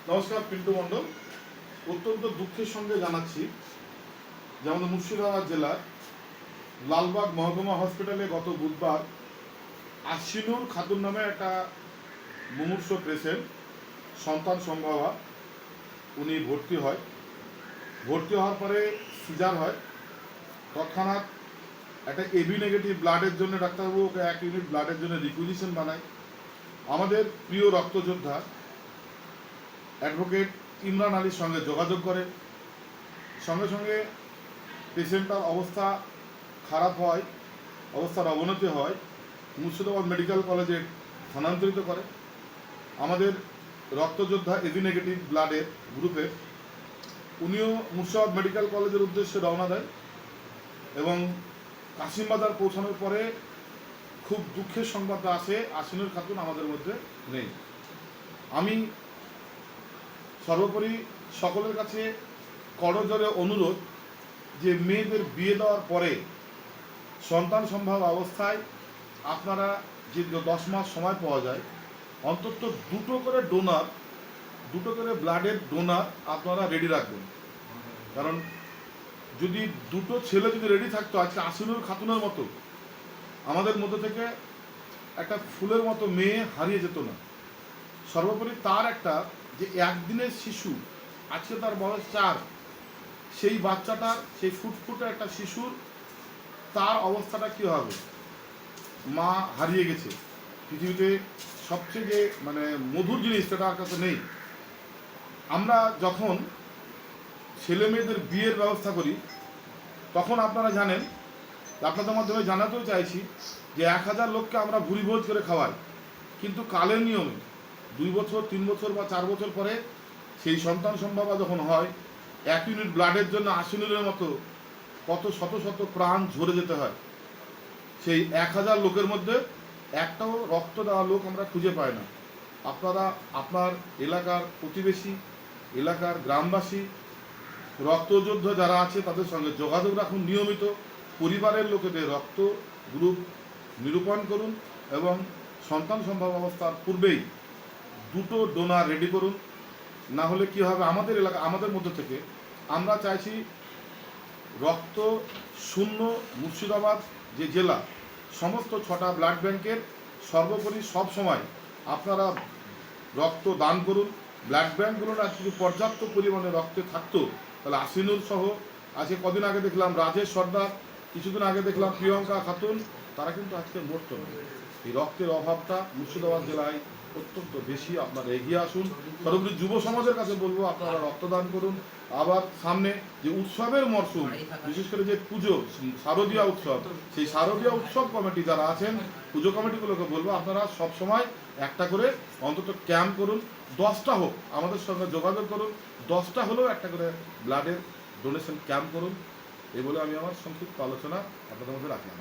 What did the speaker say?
নমস্কার, পিন্টু মণ্ডল। অত্যন্ত দুঃখের সঙ্গে জানাচ্ছি যে আমাদের মুর্শিদাবাদ জেলার লালবাগ মহকুমা হসপিটালে গত বুধবার আশিনুর খাতুন নামে একটা মুমূর্ষ পেশেন্ট, সন্তান সম্ভবা, উনি ভর্তি হওয়ার পরে সিজার হয়। তৎক্ষণাৎ একটা এবি নেগেটিভ ব্লাডের জন্য ডাক্তারবাবু ওকে 1 ইউনিট ব্লাডের জন্য রিকুইজিশন বানায়। আমাদের প্রিয় রক্তযোদ্ধা অ্যাডভোকেট ইমরান আলীর সঙ্গে যোগাযোগ করে। সঙ্গে সঙ্গে পেশেন্টটার অবস্থা খারাপ হয়, অবস্থার অবনতি হয়, মুর্শিদাবাদ মেডিকেল কলেজে স্থানান্তরিত করে। আমাদের রক্তযোদ্ধা এবি নেগেটিভ ব্লাডের গ্রুপের উনিও মুর্শিদাবাদ মেডিকেল কলেজের উদ্দেশ্যে রওনা দেয় এবং কাশিমবাজার পৌঁছানোর পরে খুব দুঃখের সংবাদটা আসে, আশিনুর খাতুন আমাদের মধ্যে নেই। আমি সর্বোপরি সকলের কাছে করজোড়ে অনুরোধ যে মেয়েদের বিয়ে দেওয়ার পরে সন্তান সম্ভব অবস্থায় আপনারা যে 10 মাস সময় পাওয়া যায়, অন্তত দুটো করে ব্লাডের ডোনার আপনারা রেডি রাখবেন। কারণ যদি দুটো ছেলে যদি রেডি থাকতো, আজকে আশিনুর খাতুনের মতো আমাদের মধ্যে থেকে একটা ফুলের মতো মেয়ে হারিয়ে যেত না। সর্বোপরি তার একটা যে একদিনের শিশু, আজকে তার বয়স 4, সেই বাচ্চাটার, সেই ফুটফুটে একটা শিশুর তার অবস্থাটা কী হবে? মা হারিয়ে গেছে। পৃথিবীতে সবচেয়ে যে মধুর জিনিস সেটা আর কাছে নেই। আমরা যখন ছেলে মেয়েদের বিয়ের ব্যবস্থা করি তখন আপনারা জানেন, আপনাদের মাধ্যমে জানাতেও চাইছি যে 1000 লোককে আমরা ভুরিভোজ করে খাওয়াই, কিন্তু কালের নিয়মে 2 বছর 3 বছর বা 4 বছর পরে সেই সন্তান সম্ভবা যখন হয়, 1 ইউনিট ব্লাডের জন্য আশিনুরের মতো কত শত শত প্রাণ ঝরে যেতে হয়। সেই 1000 লোকের মধ্যে একটাও রক্ত দেওয়া লোক আমরা খুঁজে পাই না। আপনারা আপনার এলাকার প্রতিবেশী, এলাকার গ্রামবাসী, রক্তযোদ্ধা যারা আছে তাদের সঙ্গে যোগাযোগ রাখুন নিয়মিত। পরিবারের লোকেদের রক্ত গ্রুপ নিরূপণ করুন এবং সন্তান সম্ভব অবস্থার পূর্বেই দুটো ডোনার রেডি করুন। না হলে কী হবে, আমাদের এলাকা, আমাদের মধ্যে থেকে আমরা চাইছি রক্ত শূন্য মুর্শিদাবাদ যে জেলা, সমস্ত 6টা ব্লাড ব্যাংকের সর্বোপরি সব সময় আপনারা রক্ত দান করুন। ব্লাড ব্যাংকগুলোর যদি পর্যাপ্ত পরিমাণে রক্তে থাকতো তাহলে আশিনুর সহ, আজকে কদিন আগে দেখলাম রাজেশ সর্দার, কিছুদিন আগে দেখলাম প্রিয়ঙ্কা খাতুন, তারা কিন্তু আজকে মরতো না। এই রক্তের অভাবটা মুর্শিদাবাদ জেলায় অত্যন্ত বেশি। আপনারা এগিয়ে আসুন। সর্বোপরি যুব সমাজের কাছে বলবো আপনারা রক্তদান করুন। আবার সামনে যে উৎসবের মরশুম, বিশেষ করে যে পুজো, শারদীয়া উৎসব, সেই শারদীয়া উৎসব কমিটি যারা আছেন, পুজো কমিটিগুলোকে বলবো আপনারা সব সময় একটা করে অন্তত ক্যাম্প করুন। 10টা হোক, আমাদের সঙ্গে যোগাযোগ করুন, 10টা হলেও একটা করে ব্লাডের ডোনেশন ক্যাম্প করুন। এই বলে আমি আমার সংক্ষিপ্ত আলোচনা আপনাদের মধ্যে রাখলাম।